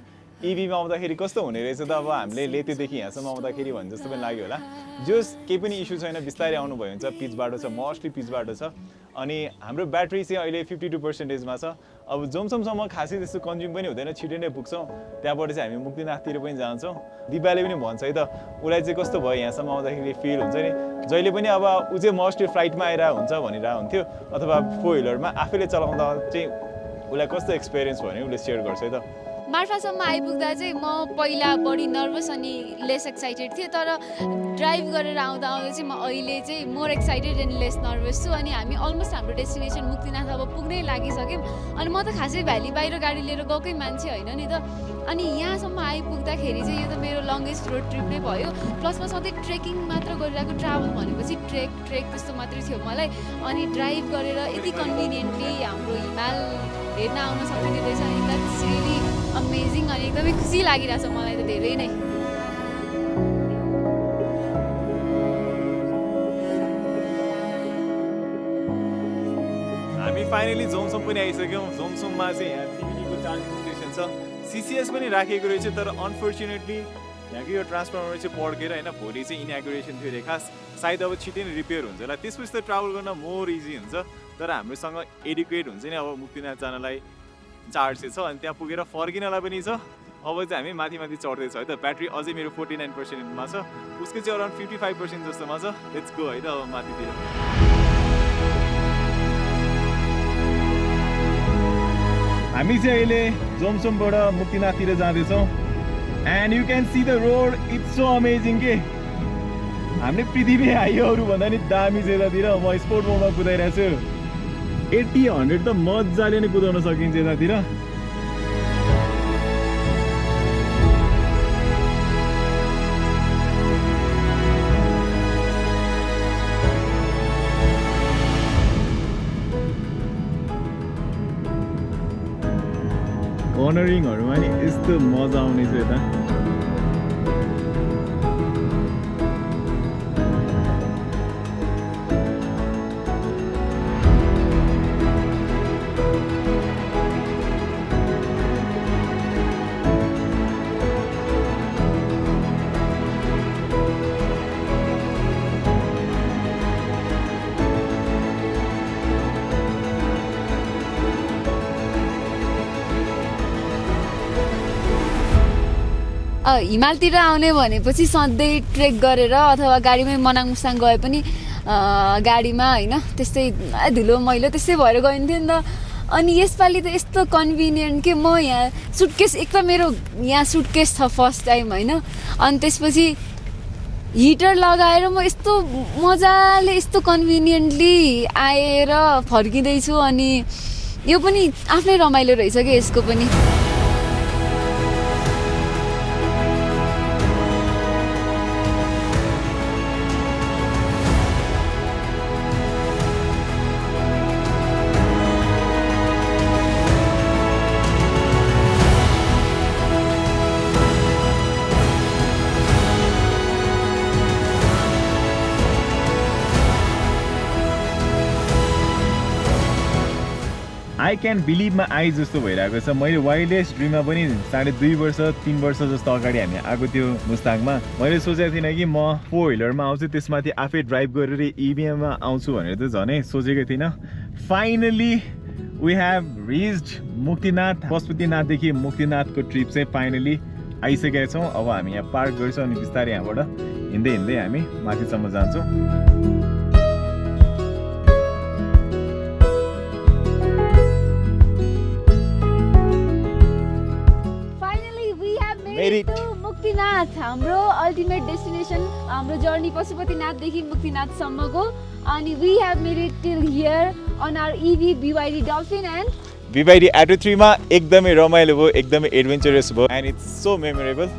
इभीमा आउँदाखेरि कस्तो हुने रहेछ त अब हामीले लेतेदेखि यहाँसम्म आउँदाखेरि भने जस्तो पनि लाग्यो होला जुस केही पनि इस्यु छैन बिस्तारै आउनुभयो भने चाहिँ पिच बाटो छ मोस्टली पिच बाटो छ अनि हाम्रो ब्याट्री चाहिँ अहिले 52%मा छ अब जोमसमसम्म खासै त्यस्तो कन्ज्युम पनि हुँदैन छिटै नै पुग्छौँ त्यहाँबाट चाहिँ हामी मुक्तिनाथतिर पनि जान्छौँ दिव्याले पनि भन्छ है त उसलाई चाहिँ कस्तो भयो यहाँसम्म आउँदाखेरि फिल हुन्छ नि जहिले पनि अब ऊ चाहिँ मोस्टली फ्लाइटमा आएर हुन्छ भनेर हुन्थ्यो अथवा फोर व्हिलरमा आफैले चलाउँदा चाहिँ उसलाई कस्तो एक्सपिरियन्स भयो भने उसले सेयर गर्छ है त मार्फासम्म आइपुग्दा चाहिँ म पहिला बढी नर्भस अनि लेस एक्साइटेड थिएँ, तर ड्राइभ गरेर आउँदा आउँदा चाहिँ म अहिले चाहिँ more excited and lace nervous छु। अनि हामी अलमोस्ट हाम्रो डेस्टिनेसन मुक्तिनाथ अब पुग्नै लागिसक्यौँ। अनि म त खासै भ्याली बाहिर गाडी लिएर गएकै मान्छे होइन नि त। अनि यहाँसम्म आइपुग्दाखेरि चाहिँ यो त मेरो लङ्गेस्ट रोड ट्रिप नै भयो। प्लस म सधैँ ट्रेकिङ मात्र गरिरहेको, ट्राभल भनेपछि ट्रेक त्यस्तो मात्रै थियो मलाई। अनि ड्राइभ गरेर यति कन्भिनियन्टली हाम्रो हिमाल हेर्न आउन सकिने रहेछ, अनि द्याट्स रियली अमेजिङ। अनि एकदमै खुसी लागिरहेछ मलाई त धेरै नै। हामी फाइनली जोमसोम पनि आइसक्यौँ। जोमसोममा चाहिँ यहाँ CBD को चार्जिङ स्टेसन छ, CCS पनि राखेको रहेछ, तर अनफर्चुनेटली यहाँको यो ट्रान्सफर्मर चाहिँ पड्केर होइन भोलि चाहिँ इनागुरेसन थियो अरे खास, सायद अब छिटै नै रिपेयर हुन्छ होला। त्यसपछि त ट्राभल गर्न मोर इजी हुन्छ। तर हामीसँग एडुकेट हुन्छ नि अब मुक्तिनाथ जानलाई चार्ज छ, अनि त्यहाँ पुगेर फर्किनलाई पनि छ। अब चाहिँ हामी माथि माथि चढ्दैछ है त। ब्याट्री अझै मेरो 49%मा छ, उसको चाहिँ अराउन्ड 55% जस्तोमा छ। लेट्स गो है त अब माथितिर। हामी चाहिँ अहिले जोमसोमबाट मुक्तिनाथतिर जाँदैछौँ। And you can see the road, it's so amazing के। हामीले पृथ्वी हाइवेहरू भन्दा नि दामी छ यतातिर। म स्पोर्ट मोडमा कुदाइरहेको छु। 80-100 त मजाले नै कुदाउन सकिन्छ यतातिर। कर्नरिङहरूमा नि यस्तो मजा आउने छ यता। हिमालतिर आउने भनेपछि सधैँ ट्रेक गरेर अथवा गाडीमै मनाङ मुस्ताङ गए पनि गाडीमा होइन त्यस्तै धुलो मैलो त्यस्तै भएर गइन्थ्यो नि त। अनि यसपालि त यस्तो कन्भिनियन्ट के, म यहाँ सुटकेस, एक त मेरो यहाँ सुटकेस छ फर्स्ट टाइम होइन, अनि त्यसपछि हिटर लगाएर म यस्तो मजाले यस्तो कन्भिनियन्टली आएर फर्किँदैछु। अनि यो पनि आफ्नै रमाइलो रहेछ कि यसको पनि। आई क्यान बिलिभमा आइ जस्तो भइरहेको छ। मैले वाइल्डेस्ट ड्रिममा पनि 2.5 वर्ष 3 वर्ष जस्तो अगाडि हामी आएको थियो मुस्ताङमा। मैले सोचेको थिइनँ कि म 4 व्हिलरमा आउँछु, त्यसमाथि आफै ड्राइभ गरेर इभीएममा आउँछु भनेर त झनै सोचेकै थिइनँ। Finally we have reached Muktinath. पशुपतिनाथदेखि मुक्तिनाथको ट्रिप चाहिँ फाइनली आइसकेका छौँ। अब हामी यहाँ पार्क गर्छौँ अनि बिस्तारै यहाँबाट हिँड्दै हिँड्दै हामी माथिसम्म जान्छौँ। मुक्तिनाथ हाम्रो अल्टिमेट डेस्टिनेसन, हाम्रो जर्नी पशुपतिनाथदेखि मुक्तिनाथसम्मको। अनि we have made it till here on our EV BYD Dolphin and BYD Atto 3 मा एकदमै रमाइलो भयो, एकदमै एडभेन्चरस भयो, and it's so memorable.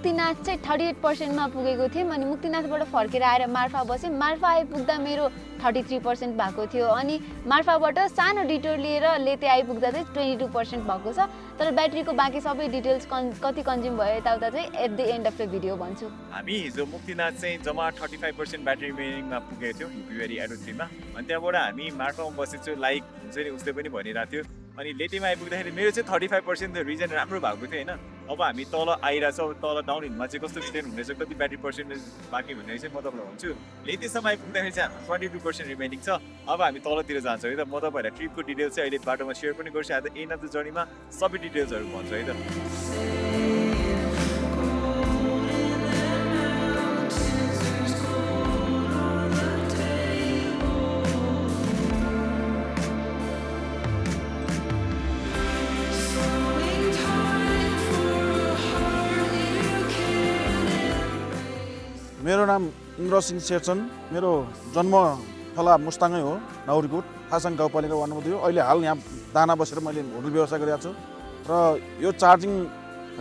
Muktinath चाहिँ 38%मा पुगेको थियौँ अनि मुक्तिनाथबाट फर्केर आएर मार्फा बसेँ। मार्फा आइपुग्दा मेरो 33% भएको थियो अनि मार्फाबाट सानो डिटोर लिएर लेते आइपुग्दा चाहिँ 22% भएको छ। तर ब्याट्रीको बाँकी सबै डिटेल्स कति कन्ज्युम भयो यताउता चाहिँ at the end of the video भन्छु। हामी हिजो मुक्तिनाथ चाहिँ जम्मा 35% ब्याट्री रिमेनिङमा पुगेको थियौँ फेब्रुअरी एडो 3मा अनि त्यहाँबाट हामी मार्फामा बसेको लाइक हुन्छ नि उसले पनि भनिरहेको थियो। अनि लेटेमा आइपुग्दाखेरि मेरो चाहिँ 35% त रिजन राम्रो भएको थियो होइन। अब हामी तल आइरहेछौँ तल डाउन हिलमा चाहिँ कस्तो रिजन हुनेछ कति ब्याट्री पर्सेन्टेज बाँकी भन्ने चाहिँ म तपाईँलाई भन्छु। लेटेसम्म आइपुग्दाखेरि चाहिँ हाम्रो 22% रिमेनिङ छ। अब हामी तलतिर जान्छौँ है त। म तपाईँहरूलाई ट्रिपको डिटेल्स चाहिँ अहिले बाटोमा सेयर पनि गर्छु। आज एन्ड अफ द जर्नीमा सबै डिटेल्सहरू भन्छु है त। मेरो नाम इन्द्र सिंह शेरचन। मेरो जन्म थला मुस्ताङै हो, नाउरीकोट फासाङ गाउँपालिका वार्ड नम्बर 2 हो। अहिले हाल यहाँ दाना बसेर मैले होटल व्यवसाय गरिरहेको छु र यो चार्जिङ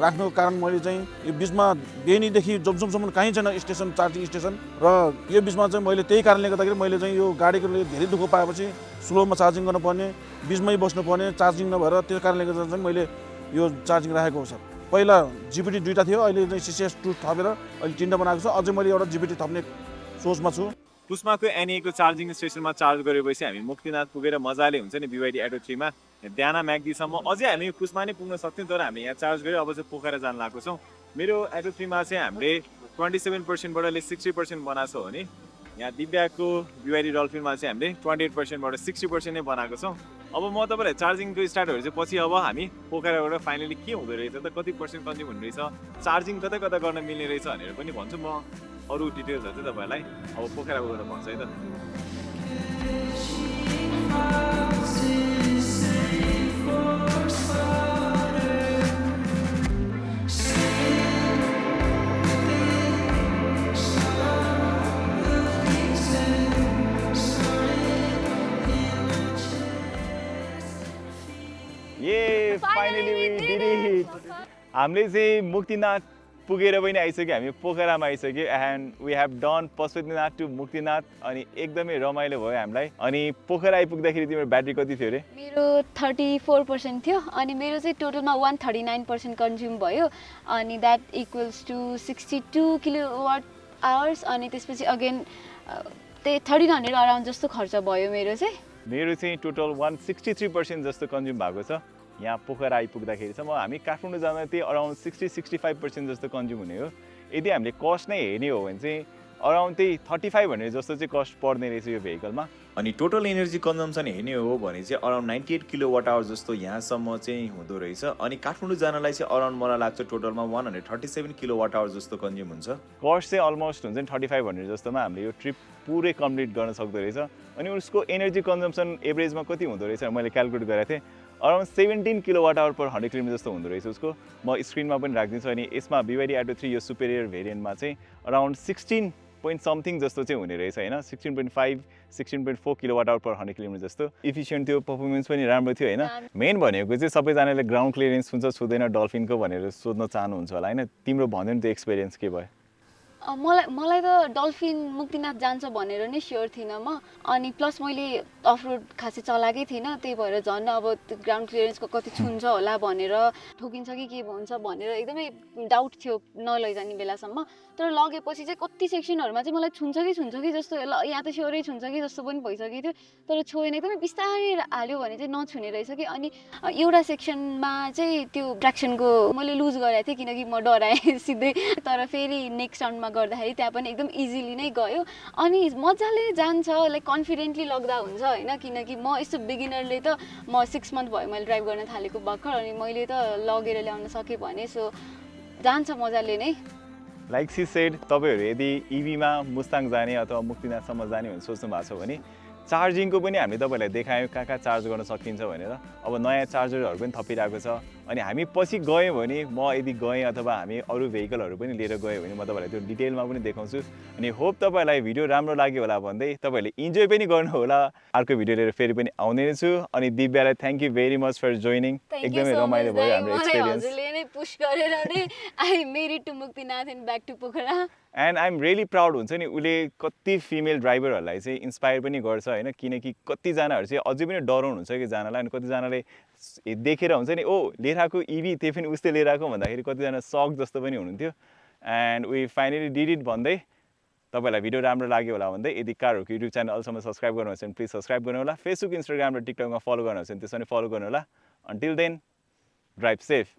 राख्नुको कारण मैले चाहिँ यो बिचमा बेनीदेखि जमसम्म कहीँ छैन स्टेसन चार्जिङ स्टेसन र यो बिचमा चाहिँ मैले त्यही कारणले गर्दाखेरि मैले चाहिँ यो गाडीको धेरै दुःख पाएपछि स्लोमा चार्जिङ गर्नुपर्ने बिचमै बस्नुपर्ने चार्जिङ नभएर त्यो कारणले गर्दा चाहिँ मैले यो चार्जिङ राखेको हो सर। पहिला जिपिटी 2टा थियो अहिले चाहिँ सिसिएस 2 थपेर अहिले 3टा बनाएको छ। अझै मैले एउटा जिपिटी थप्ने सोचमा छु। पुस्माको एनएको चार्जिङ स्टेसनमा चार्ज गरेपछि हामी मुक्तिनाथ पुगेर मजाले हुन्छ नि BYD एडो 3मा द्याना म्याग्दीसम्म अझै हामी पुस्मा नै पुग्न सक्थ्यौँ तर हामी यहाँ चार्ज गऱ्यो। अब चाहिँ पोखरा जान लागेको छौँ। मेरो एडो 3मा चाहिँ हामीले 27%बाट 60% बनाएको छौँ भने यहाँ दिव्याको BYD डल्फिनमा चाहिँ हामीले 28%बाट 60% नै बनाएको छौँ। अब म तपाईँलाई चार्जिङको स्टार्टहरू चाहिँ पछि अब हामी पोखराबाट फाइनली के हुँदो रहेछ त कति पर्सेन्ट कन्ज्युम हुने रहेछ चार्जिङ कता कता गर्न मिल्ने रहेछ भनेर पनि भन्छु। म अरू डिटेल्सहरू चाहिँ तपाईँलाई अब पोखरा गएर भन्छु है त। ये फाइनली वी डिड इट। हामीले चाहिँ मुक्तिनाथ पुगेर पनि आइसक्यो। हामी पोखरामा आइसक्यो and we have done Pashupatinath to Muktinath अनि एकदमै रमाइलो भयो हामीलाई। अनि पोखरा आइपुग्दाखेरि तिम्रो ब्याट्री कति थियो अरे? मेरो 34% थियो अनि मेरो चाहिँ टोटलमा 139% कन्ज्युम भयो अनि that equals to 62 kilowatt hours अनि त्यसपछि अगेन त्यही 1300 अराउन्ड जस्तो खर्च भयो मेरो चाहिँ। मेरो चाहिँ टोटल 163% जस्तो कन्ज्युम भएको छ यहाँ पोखरा आइपुग्दाखेरिसम्म। हामी काठमाडौँ जाँदा त्यही अराउन्ड 60-65% जस्तो कन्ज्युम हुने हो। यदि हामीले कस्ट नै हेर्ने हो भने चाहिँ अराउन्ड त्यही 35 भन्ने जस्तो चाहिँ कस्ट पर्ने रहेछ यो भेहिकलमा। अनि टोटल एनर्जी कन्जम्सन हेर्ने हो भने चाहिँ अराउन्ड 98 किलोवाट आवर जस्तो यहाँसम्म चाहिँ हुँदो रहेछ। अनि काठमाडौँ जानलाई चाहिँ अराउन्ड मलाई लाग्छ टोटलमा 137 किलोवाट आवर जस्तो कन्ज्युम हुन्छ। कस्ट चाहिँ अलमोस्ट हुन्छ नि 3500 जस्तोमा हामीले यो ट्रिप पुरै कम्प्लिट गर्न सक्दो रहेछ। अनि उसको एनर्जी कन्जम्सन एभरेजमा कति हुँदो रहेछ मैले क्यालकुलेट गरेको थिएँ अराउन्ड 17 किलोवाट आवर पर 100 किलोमिटर जस्तो हुँदो रहेछ उसको। म स्क्रिनमा पनि राखिदिन्छु। अनि यसमा BYD एडो 3 यो सुपेरियर भेरिएन्टमा चाहिँ अराउन्ड 16 point something जस्तो चाहिँ हुने रहेछ हैन 16.5 16.4 किलोवाट आवर पर 100 किलोमिटर जस्तो इफिसिएन्ट थियो। पर्फर्मेन्स पनि राम्रो थियो हैन। मेन भनेको चाहिँ सबैजनाले ग्राउन्ड क्लियरेन्स हुन्छ छुदैन डल्फिनको भनेर सोध्न चाहनुहुन्छ होला हैन। तिम्रो भन्नु नि त्यो एक्सपिरियन्स के भयो? मलाई त डल्फिन मुक्तिनाथ जान्छ भनेर नै स्योर थिइनँ म। अनि प्लस मैले अफरोड खासै चलाएकै थिइनँ त्यही भएर झन् अब ग्राउन्ड क्लियरेन्सको कति छुन्छ होला भनेर ठोकिन्छ कि के हुन्छ भनेर एकदमै डाउट थियो नलैजाने बेलासम्म। तर लगेपछि चाहिँ कति सेक्सनहरूमा चाहिँ मलाई छुन्छ कि जस्तो यहाँ त स्योरै छुन्छ कि जस्तो पनि भइसकेको थियो। तर छोएन एकदमै बिस्तारै हाल्यो भने चाहिँ नछुने रहेछ कि। अनि एउटा सेक्सनमा चाहिँ त्यो ट्र्याक्सनको मैले लुज गरेको थिएँ किनकि म डराएँ सिधै। तर फेरि नेक्स्ट राउन्डमा गर्दाखेरि त्यहाँ पनि एकदम इजिली नै गयो अनि मजाले जान्छ लाइक कन्फिडेन्टली लग्दा हुन्छ होइन। किनकि म यस्तो बिगिनरले त म 6 मन्थ भयो मैले ड्राइभ गर्न थालेको भर्खर अनि मैले त लगेर ल्याउन सकेँ भने सो जान्छ मजाले नै। लाइक सी सेड तपाईँहरू यदि इभीमा मुस्ताङ जाने अथवा मुक्तिनाथसम्म जाने भनेर सोच्नु भएको छ भने चार्जिङको पनि हामीले तपाईँलाई देखायौँ कहाँ चार्ज गर्न सकिन्छ भनेर। अब नयाँ चार्जरहरू पनि थपिरहेको छ। अनि हामी पछि गयौँ भने म यदि गएँ अथवा हामी अरू भेहिकलहरू पनि लिएर गयो भने म तपाईँलाई त्यो डिटेलमा पनि देखाउँछु। अनि होप तपाईँलाई भिडियो राम्रो लाग्यो होला भन्दै तपाईँहरूले इन्जोय पनि गर्नु होला। अर्को भिडियो लिएर फेरि पनि आउने छु। अनि दिव्यालाई thank you very much for joining. एकदमै रमाइलो भयो हाम्रो एक्सपिरियन्स। हजुरले नै पुस गरेर नै I made it to Muktinath and back to Pokhara and I am really proud हुन्छ नि उसले कति फिमेल ड्राइभरहरूलाई चाहिँ इन्सपायर पनि गर्छ होइन किनकि कतिजनाहरू चाहिँ अझै पनि डराउनुहुन्छ कि जानलाई अनि कतिजनाले देखेर हुन्छ नि ओ लिएर आएको इभी त्यही पनि उस्तै लिएर आएको भन्दाखेरि कतिजना सक जस्तो पनि हुनुहुन्थ्यो and we finally did it भन्दै तपाईँलाई भिडियो राम्रो लाग्यो होला भन्दै यदि कारहरूको युट्युब च्यानल अहिलेसम्म सब्सक्राइब गर्नुहुन्छ भने प्लिज सब्सक्राइब गर्नु होला फेसबुक इन्स्टाग्राम र टिकटकमा फलो गर्नुहुन्छ भने त्यसमा पनि फलो गर्नु होला अन्टिल देन ड्राइभ सेफ